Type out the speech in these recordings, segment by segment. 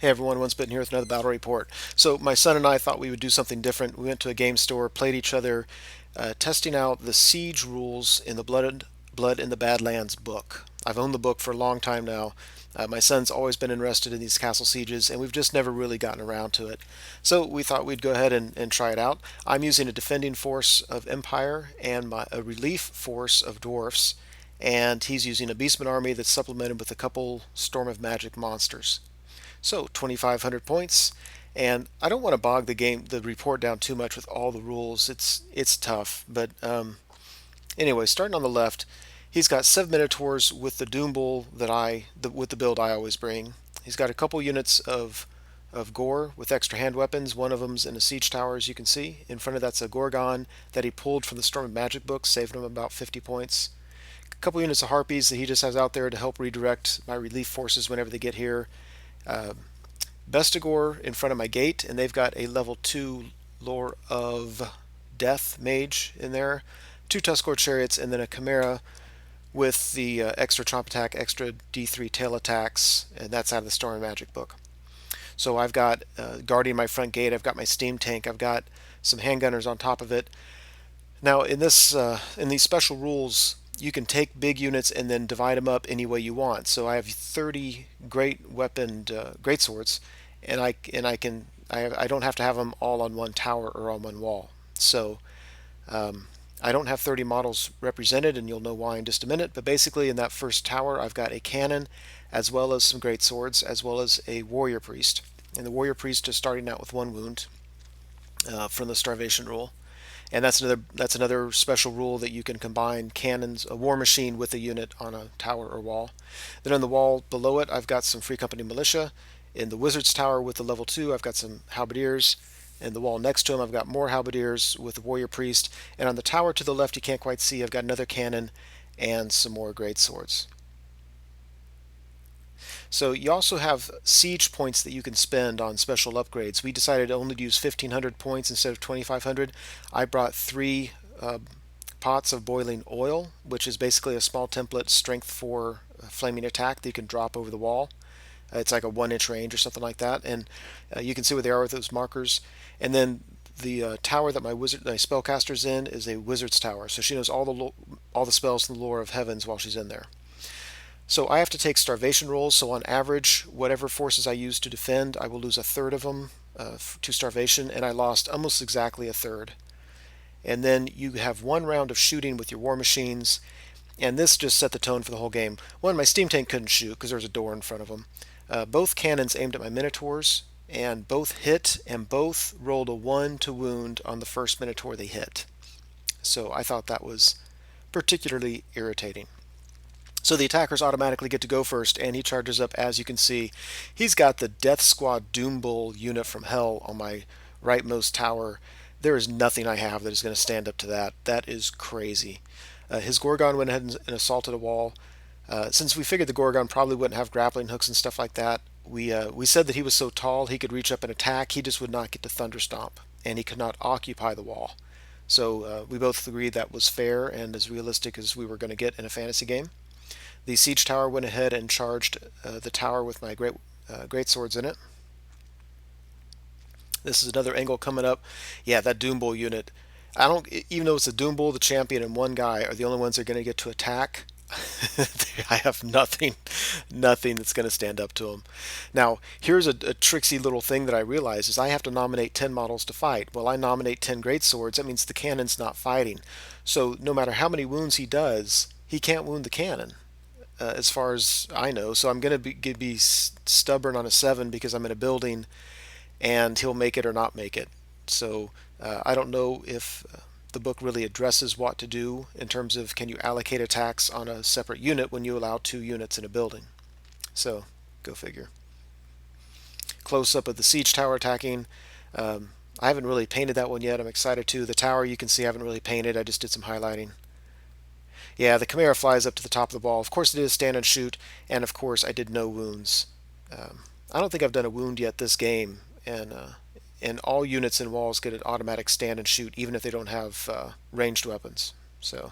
Hey everyone, Once Bitten here with another battle report. So my son and I thought we would do something different. We went to a game store, played each other, testing out the siege rules in the Blood in the Badlands book. I've owned the book for a long time now. My son's always been interested in these castle sieges, and we've just never really gotten around to it. So we thought we'd go ahead and try it out. I'm using a defending force of Empire and a relief force of Dwarfs, and he's using a Beastmen army that's supplemented with a couple Storm of Magic monsters. So 2,500 points, and I don't want to bog the report down too much with all the rules. It's tough, but anyway, starting on the left, he's got 7 Minotaurs with the Doom Bull with the build I always bring. He's got a couple units of Gore with extra hand weapons. One of them's in a siege tower, as you can see. In front of that's a Gorgon that he pulled from the Storm of Magic book, saving him about 50 points. A couple units of Harpies that he just has out there to help redirect my relief forces whenever they get here. uh, Bestigor in front of my gate, and they've got a level 2 Lore of Death mage in there, 2 Tuskor chariots, and then a Chimera with the extra chomp attack, extra D3 tail attacks, and that's out of the Storm and Magic book. So I've got guarding my front gate, I've got my steam tank, I've got some handgunners on top of it. Now in these special rules, you can take big units and then divide them up any way you want. So I have 30 great weaponed great swords, and I don't have to have them all on one tower or on one wall. So I don't have 30 models represented, and you'll know why in just a minute. But basically, in that first tower, I've got a cannon, as well as some great swords, as well as a warrior priest. And the warrior priest is starting out with 1 wound from the starvation rule. And that's another special rule that you can combine cannons, a war machine with a unit on a tower or wall. Then on the wall below it, I've got some Free Company militia. In the wizard's tower with the level 2, I've got some halberdiers. And the wall next to him, I've got more halberdiers with the warrior priest. And on the tower to the left, you can't quite see, I've got another cannon and some more great swords. So you also have siege points that you can spend on special upgrades. We decided only to use 1,500 points instead of 2,500. I brought 3 pots of boiling oil, which is basically a small template strength 4 flaming attack that you can drop over the wall. It's like a 1 inch range or something like that, and you can see where they are with those markers. And then the tower that my spellcaster's in is a wizard's tower, so she knows all the spells from the lore of heavens while she's in there. So I have to take starvation rolls. So on average, whatever forces I use to defend, I will lose a third of them to starvation, and I lost almost exactly a third. And then you have 1 round of shooting with your war machines, and this just set the tone for the whole game. One, my steam tank couldn't shoot because there was a door in front of him. Both cannons aimed at my minotaurs, and both hit, and both rolled a 1 to wound on the first minotaur they hit. So I thought that was particularly irritating. So the attackers automatically get to go first, and he charges up. As you can see, he's got the Death Squad Doom Bull unit from hell on my rightmost tower. There is nothing I have that is going to stand up to that. That is crazy. His Gorgon went ahead and assaulted a wall. Since we figured the Gorgon probably wouldn't have grappling hooks and stuff like that, we said that he was so tall he could reach up and attack. He just would not get to Thunderstomp, and he could not occupy the wall. So we both agreed that was fair and as realistic as we were going to get in a fantasy game. The siege tower went ahead and charged the tower with my great swords in it. This is another angle coming up. Yeah, that Doom Bull unit. I don't even though it's a Doom Bull, the champion, and one guy are the only ones that are going to get to attack. I have nothing that's going to stand up to him. Now, here's a tricksy little thing that I realize is I have to nominate 10 models to fight. Well, I nominate 10 great swords. That means the cannon's not fighting. So no matter how many wounds he does, he can't wound the cannon. As far as I know. So I'm going to be stubborn on a 7 because I'm in a building and he'll make it or not make it. So I don't know if the book really addresses what to do in terms of can you allocate attacks on a separate unit when you allow 2 units in a building. So go figure. Close up of the siege tower attacking. I haven't really painted that one yet. I'm excited to. The tower you can see I haven't really painted. I just did some highlighting. Yeah, the Chimera flies up to the top of the wall. Of course it is stand and shoot, and of course I did no wounds. I don't think I've done a wound yet this game, and all units and walls get an automatic stand and shoot, even if they don't have ranged weapons. So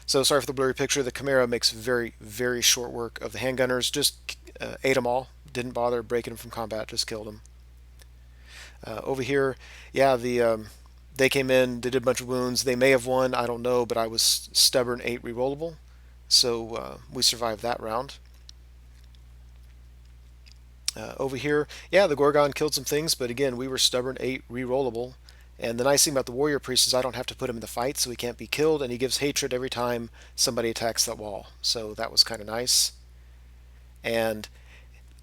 sorry for the blurry picture. The Chimera makes very, very short work of the handgunners. Just ate them all. Didn't bother breaking him from combat, just killed him. Over here, yeah, they came in, they did a bunch of wounds. They may have won, I don't know, but I was stubborn 8 rerollable, so we survived that round. Over here, yeah, the Gorgon killed some things, but again, we were stubborn 8 rerollable. And the nice thing about the Warrior Priest is I don't have to put him in the fight, so he can't be killed, and he gives hatred every time somebody attacks that wall. So that was kind of nice. And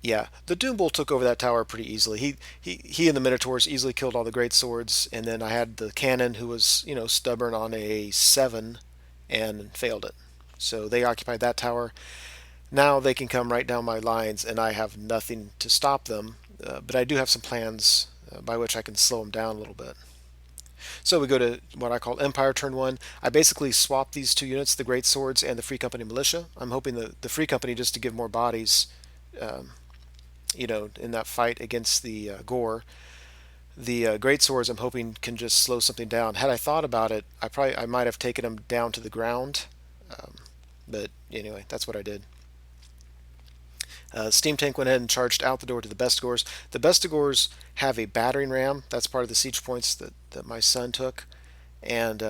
yeah, the Doom Bull took over that tower pretty easily. He and the Minotaurs easily killed all the great swords, and then I had the cannon who was stubborn on a 7 and failed it. So they occupied that tower. Now they can come right down my lines, and I have nothing to stop them. But I do have some plans by which I can slow them down a little bit. So we go to what I call Empire turn 1. I basically swap these two units, the Great Swords and the Free Company Militia. I'm hoping the Free Company just to give more bodies, um, in that fight against the Gore. The Great Swords I'm hoping can just slow something down. Had I thought about it, I might have taken them down to the ground. Um, but anyway, that's what I did. Steam Tank went ahead and charged out the door to the Bestigors. The Bestigors have a battering ram. That's part of the siege points that my son took. And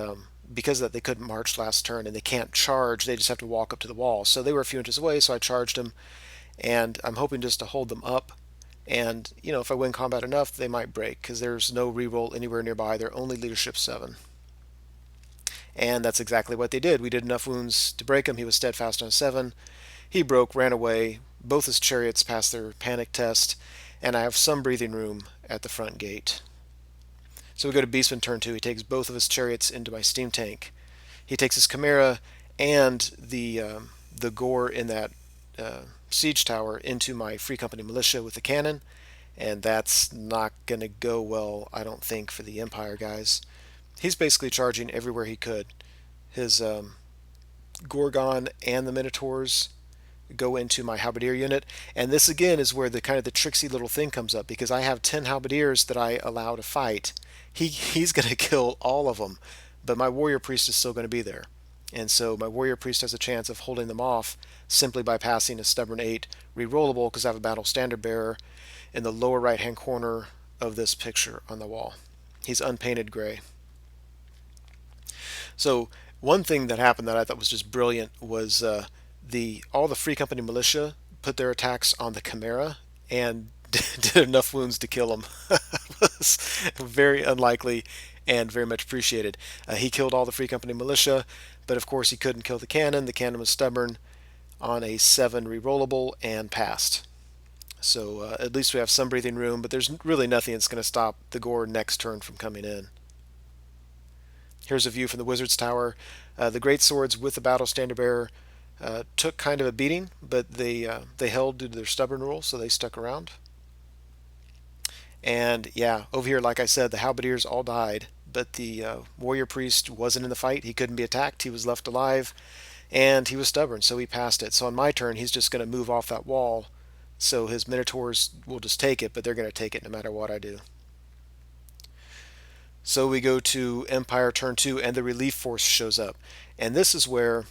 because of that, they couldn't march last turn, and they can't charge. They just have to walk up to the wall. So they were a few inches away, so I charged them. And I'm hoping just to hold them up. And, if I win combat enough, they might break, because there's no reroll anywhere nearby. They're only leadership 7. And that's exactly what they did. We did enough wounds to break him. He was steadfast on 7. He broke, ran away. Both his chariots passed their panic test, and I have some breathing room at the front gate. So we go to Beastman turn 2. He takes both of his chariots into my steam tank. He takes his Chimera and the Gore in that siege tower into my Free Company Militia with the cannon, and that's not going to go well, I don't think, for the Empire guys. He's basically charging everywhere he could. His Gorgon and the Minotaurs go into my halberdier unit, and this again is where the kind of the tricksy little thing comes up, because I have 10 halberdiers that I allow to fight. He's going to kill all of them, but my warrior priest is still going to be there, and so my warrior priest has a chance of holding them off simply by passing a stubborn 8 rerollable, because I have a battle standard bearer in the lower right hand corner of this picture on the wall. He's unpainted gray. So one thing that happened that I thought was just brilliant was all the Free Company Militia put their attacks on the Chimera and did enough wounds to kill him. It was very unlikely and very much appreciated. He killed all the Free Company Militia, but of course he couldn't kill the cannon. The cannon was stubborn on a 7 rerollable and passed. So at least we have some breathing room, but there's really nothing that's going to stop the Gore next turn from coming in. Here's a view from the Wizard's Tower. The Great Swords with the Battle Standard Bearer took kind of a beating, but they held due to their stubborn rule, so they stuck around. And yeah, over here, like I said, the Halberdiers all died, but the Warrior Priest wasn't in the fight. He couldn't be attacked. He was left alive, and he was stubborn, so he passed it. So on my turn, he's just going to move off that wall, so his Minotaurs will just take it, but they're going to take it no matter what I do. So we go to Empire turn 2, and the relief force shows up. And this is where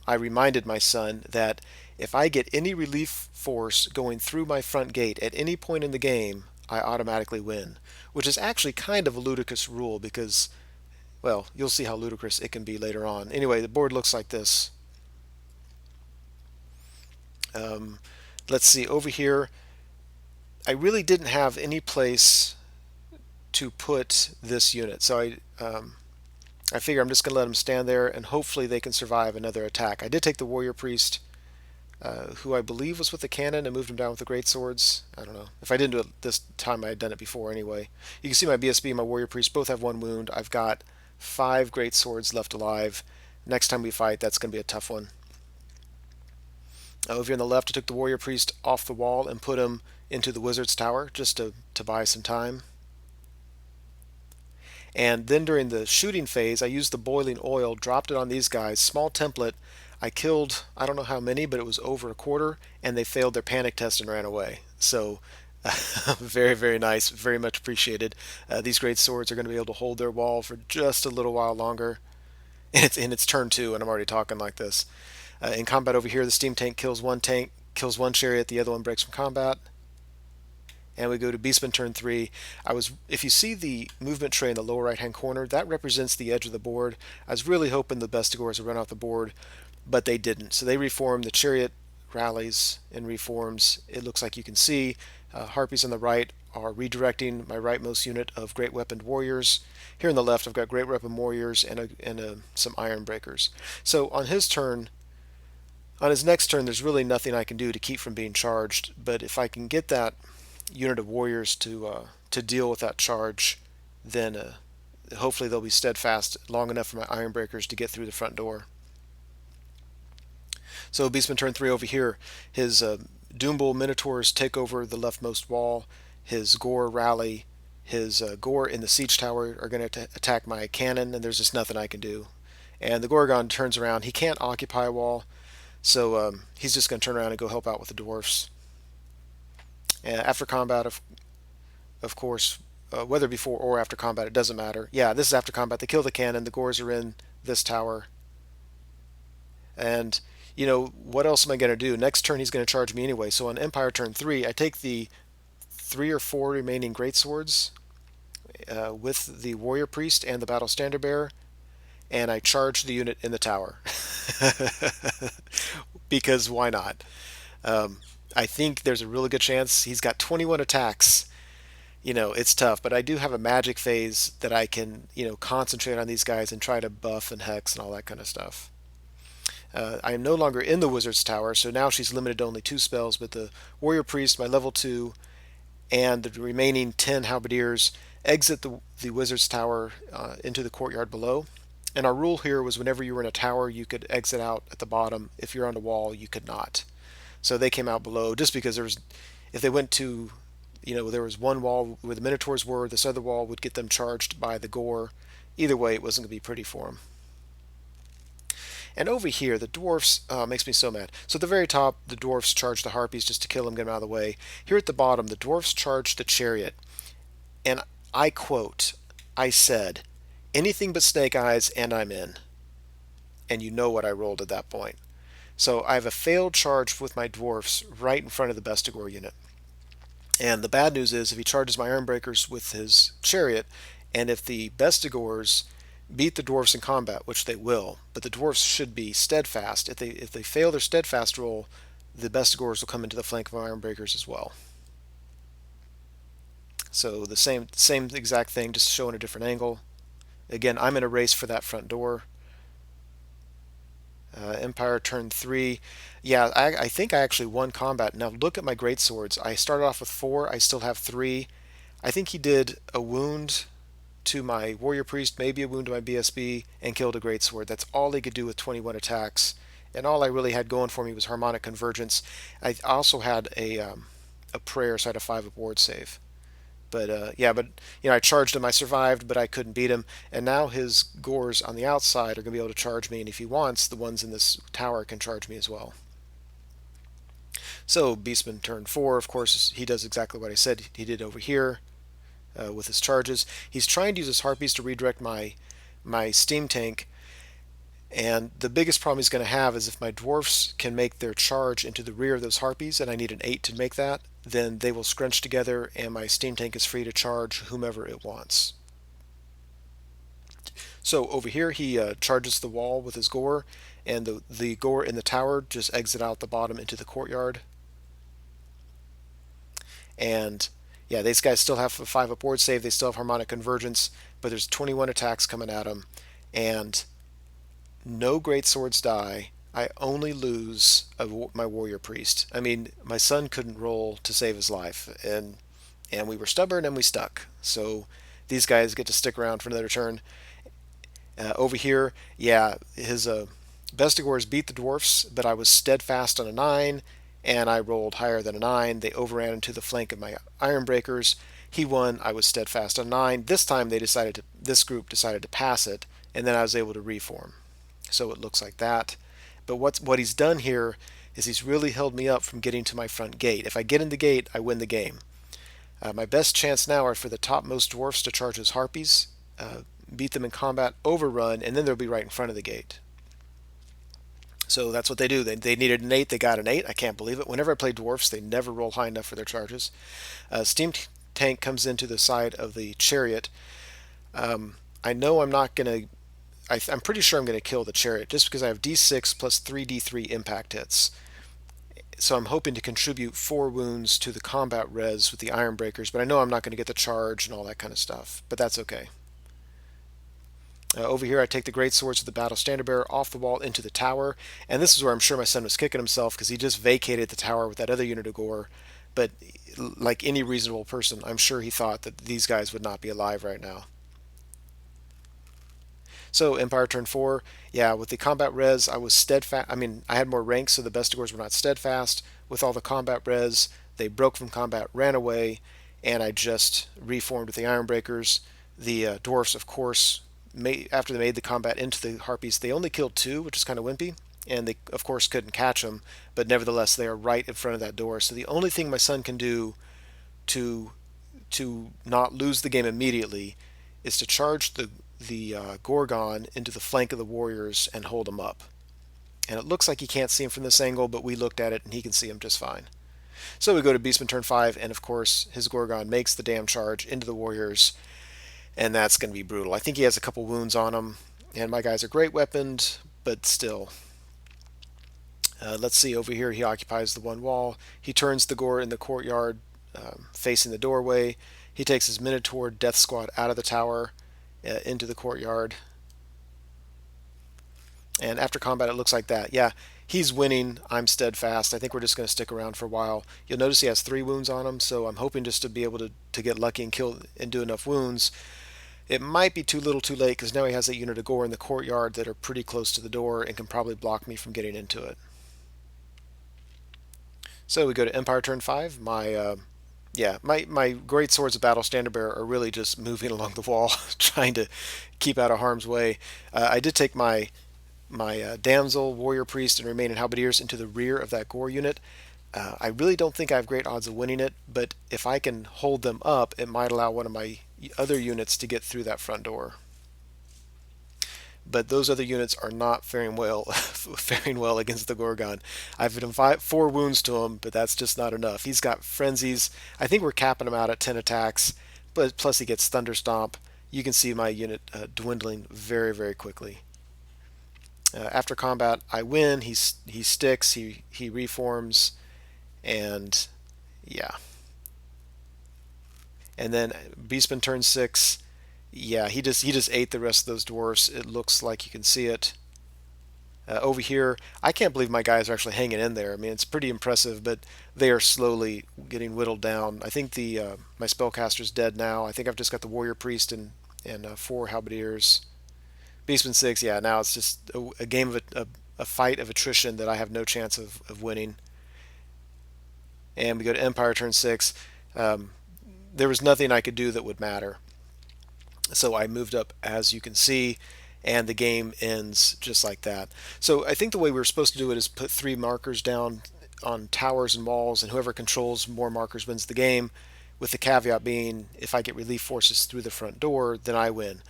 I reminded my son that if I get any relief force going through my front gate at any point in the game, I automatically win. Which is actually kind of a ludicrous rule because, well, you'll see how ludicrous it can be later on. Anyway, the board looks like this. Let's see, over here, I really didn't have any place to put this unit. So I figure I'm just going to let them stand there, and hopefully they can survive another attack. I did take the Warrior Priest, who I believe was with the cannon, and moved him down with the Great Swords. I don't know. If I didn't do it this time, I had done it before anyway. You can see my BSB and my Warrior Priest both have 1 wound. I've got 5 Great Swords left alive. Next time we fight, that's going to be a tough one. Over here on the left, I took the Warrior Priest off the wall and put him into the Wizard's Tower, just to buy some time. And then during the shooting phase, I used the boiling oil, dropped it on these guys, small template. I killed, I don't know how many, but it was over a quarter, and they failed their panic test and ran away. So very, very nice, very much appreciated. These Great Swords are going to be able to hold their wall for just a little while longer. And it's turn 2, and I'm already talking like this. In combat over here, the steam tank kills one tank, kills one chariot, the other one breaks from combat. And we go to Beastmen turn 3. If you see the movement tray in the lower right hand corner, that represents the edge of the board. I was really hoping the Bestigors would run off the board, but they didn't. So they reform. The chariot rallies and reforms. It looks like you can see Harpies on the right are redirecting my rightmost unit of Great Weaponed Warriors. Here on the left, I've got Great Weapon Warriors and some Iron Breakers. So on his turn, on his next turn, there's really nothing I can do to keep from being charged. But if I can get that unit of warriors to deal with that charge, then hopefully they'll be steadfast long enough for my Iron Breakers to get through the front door. So Beastman turn 3 over here, his Doombull Minotaurs take over the leftmost wall, his Gore rally, his Gore in the siege tower are going to attack my cannon, and there's just nothing I can do. And the Gorgon turns around. He can't occupy a wall, so he's just going to turn around and go help out with the Dwarfs. And after combat, of course, whether before or after combat, it doesn't matter. Yeah, this is after combat. They kill the cannon. The Gores are in this tower. And, what else am I going to do? Next turn, he's going to charge me anyway. So on Empire turn 3, I take the 3 or 4 remaining Greatswords with the Warrior Priest and the Battle Standard Bearer, and I charge the unit in the tower. Because why not? I think there's a really good chance he's got 21 attacks. It's tough, but I do have a magic phase that I can, concentrate on these guys and try to buff and hex and all that kind of stuff. I am no longer in the Wizard's Tower, so now she's limited to only 2 spells, but the Warrior Priest, my level 2, and the remaining 10 Halberdiers exit the Wizard's Tower into the courtyard below. And our rule here was whenever you were in a tower, you could exit out at the bottom. If you're on a wall, you could not. So they came out below just because if they went to, there was one wall where the Minotaurs were, this other wall would get them charged by the Gore. Either way, it wasn't going to be pretty for them. And over here, the Dwarfs makes me so mad. So at the very top, the Dwarfs charge the Harpies just to kill them, get them out of the way. Here at the bottom, the Dwarfs charge the Chariot. And I quote, I said, anything but snake eyes and I'm in. And you know what I rolled at that point. So I have a failed charge with my Dwarfs right in front of the Bestigor unit. And the bad news is if he charges my Ironbreakers with his Chariot, and if the Bestigors beat the Dwarfs in combat, which they will, but the Dwarfs should be steadfast. If they fail their steadfast roll, the Bestigors will come into the flank of my Ironbreakers as well. So the same exact thing, just showing a different angle. Again, I'm in a race for that front door. Empire turn 3. Yeah, I think I actually won combat. Now look at my greatswords. I started off with 4. I still have 3. I think he did a wound to my warrior priest, maybe a wound to my BSB, and killed a greatsword. That's all he could do with 21 attacks. And all I really had going for me was harmonic convergence. I also had a prayer, so I had a 5 ward save. But I charged him. I survived, but I couldn't beat him. And now his Gores on the outside are going to be able to charge me. And if he wants, the ones in this tower can charge me as well. So Beastman turn 4, of course, he does exactly what I said he did over here with his charges. He's trying to use his Harpies to redirect my steam tank. And the biggest problem he's going to have is if my Dwarfs can make their charge into the rear of those Harpies, and I need an 8 to make that, then they will scrunch together and my steam tank is free to charge whomever it wants. So over here he charges the wall with his Gore, and the Gore in the tower just exit out the bottom into the courtyard. And yeah, these guys still have a 5 up ward save, they still have harmonic convergence, but there's 21 attacks coming at them, and no great swords die. I only lose my warrior priest. I mean, my son couldn't roll to save his life, and we were stubborn and we stuck. So these guys get to stick around for another turn. Over here, yeah, his Bestigors beat the Dwarfs, but I was steadfast on a 9, and I rolled higher than a 9. They overran into the flank of my Ironbreakers. He won. I was steadfast on 9. This time this group decided to pass it, and then I was able to reform. So it looks like that. But what he's done here is he's really held me up from getting to my front gate. If I get in the gate, I win the game. My best chance now are for the topmost Dwarfs to charge his Harpies, beat them in combat, overrun, and then they'll be right in front of the gate. So that's what they do. They needed an 8, they got an 8. I can't believe it. Whenever I play Dwarfs, they never roll high enough for their charges. Steam tank comes into the side of the chariot. I know I'm not going to. I'm pretty sure I'm going to kill the chariot just because I have D6 plus 3D3 impact hits. So I'm hoping to contribute 4 wounds to the combat res with the Iron Breakers, but I know I'm not going to get the charge and all that kind of stuff. But that's okay. Over here, I take the great swords of the battle standard bearer off the wall into the tower, and this is where I'm sure my son was kicking himself because he just vacated the tower with that other unit of gore. But like any reasonable person, I'm sure he thought that these guys would not be alive right now. So Empire turn 4, yeah, with the combat res, I was steadfast. I mean, I had more ranks, so the Bestigors were not steadfast. With all the combat res, they broke from combat, ran away, and I just reformed with the Ironbreakers. The dwarfs, of course, after they made the combat into the harpies, they only killed 2, which is kind of wimpy, and they, of course, couldn't catch them. But nevertheless, they are right in front of that door. So the only thing my son can do to not lose the game immediately is to charge the Gorgon into the flank of the warriors and hold him up. And it looks like he can't see him from this angle, but we looked at it and he can see him just fine. So we go to Beastman turn 5, and of course his Gorgon makes the damn charge into the warriors, and that's going to be brutal. I think he has a couple wounds on him, and my guys are great weaponed, but still. Let's see, over here he occupies the one wall. He turns the Gore in the courtyard facing the doorway. He takes his Minotaur Death Squad out of the tower into the courtyard. And after combat, it looks like that. Yeah, he's winning. I'm steadfast. I think we're just going to stick around for a while. You'll notice he has 3 wounds on him, so I'm hoping just to be able to get lucky and kill and do enough wounds. It might be too little too late because now he has a unit of gore in the courtyard that are pretty close to the door and can probably block me from getting into it. So we go to Empire turn 5. My great swords of battle standard bearer are really just moving along the wall, trying to keep out of harm's way. I did take my damsel, warrior priest, and remaining halberdiers into the rear of that gore unit. I really don't think I have great odds of winning it, but if I can hold them up, it might allow one of my other units to get through that front door. But those other units are not faring well, faring well against the Gorgon. I've done 4 wounds to him, but that's just not enough. He's got frenzies. I think we're capping him out at 10 attacks, but plus he gets Thunder Stomp. You can see my unit dwindling very, very quickly. After combat, I win. He sticks. He reforms, and yeah. And then Beastman turn 6. Yeah, he just ate the rest of those dwarfs. It looks like you can see it. Over here, I can't believe my guys are actually hanging in there. I mean, it's pretty impressive, but they are slowly getting whittled down. I think the my spellcaster's dead now. I think I've just got the warrior priest and 4 halberdiers. Beastman 6, yeah, now it's just a game of a fight of attrition that I have no chance of winning. And we go to Empire turn 6. There was nothing I could do that would matter. So I moved up, as you can see, and the game ends just like that. So I think the way we were supposed to do it is put 3 markers down on towers and walls, and whoever controls more markers wins the game, with the caveat being if I get relief forces through the front door, then I win.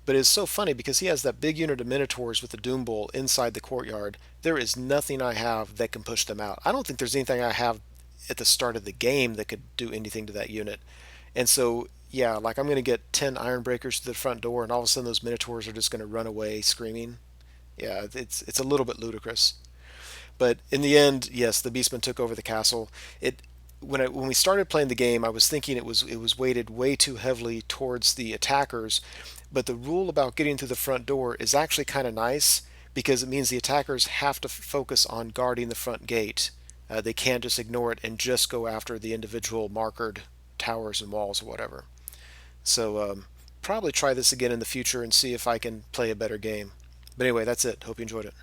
But it's so funny because he has that big unit of Minotaurs with the Doom Bull inside the courtyard. There is nothing I have that can push them out. I don't think there's anything I have at the start of the game that could do anything to that unit. And so, yeah, like I'm going to get 10 Iron Breakers to the front door, and all of a sudden those Minotaurs are just going to run away screaming. Yeah, it's a little bit ludicrous. But in the end, yes, the Beastmen took over the castle. It when we started playing the game, I was thinking it was weighted way too heavily towards the attackers, but the rule about getting through the front door is actually kind of nice because it means the attackers have to focus on guarding the front gate. They can't just ignore it and just go after the individual markered towers and walls or whatever. So probably try this again in the future and see if I can play a better game. But anyway, that's it. Hope you enjoyed it.